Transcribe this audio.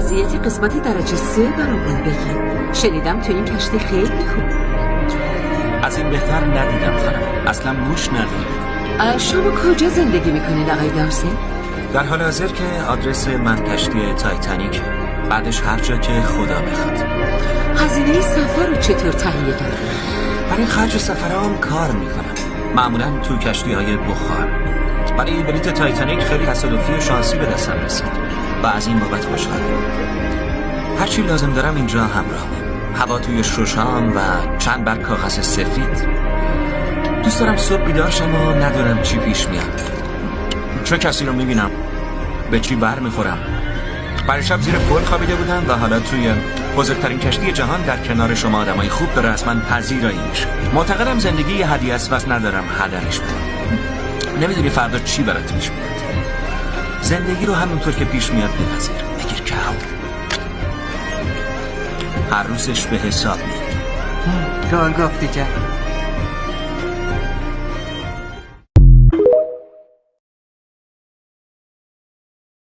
وضعیت قسمت درجه 3 برامون بگی. شنیدم تو این کشتی خیلی خوب. از این بهتر ندیدم خانم. اصلا موش نداره. شما کجا زندگی میکنین آقای دارسی؟ در حال حاضر که آدرس من کشتی تایتانیک، بعدش هر جا که خدا بخواد. هزینه سفر رو چطور تهیه کردی؟ برای خرج سفرام کار میکنم، معمولا تو کشتی های بخار. برای بلیت تایتانیک خیلی تصادفی و شانسی به دستم رسید و از این بابت خوشحالم. هرچی لازم دارم اینجا همراهمه. هوا توی شوشام و چند برگ کاغذ سفید. دوست دارم صبح بیدار شم و ندونم چی پیش میاد، چه کسی رو میبینم، به چی بر میخورم. برای شب زیر پل خوابیده بودم و حالا توی بزرگترین کشتی جهان در کنار شما آدمای خوب داره از من پذیرایی میشه. معتقدم زندگی یه هدیه است و ندارم هدرش بدم. نمیدونی فردا چی برات پیش میاد. زندگی رو همونطور که پیش میاد بپذیر. بگیر که هر روزش به حساب میاد. گل گفتی جک.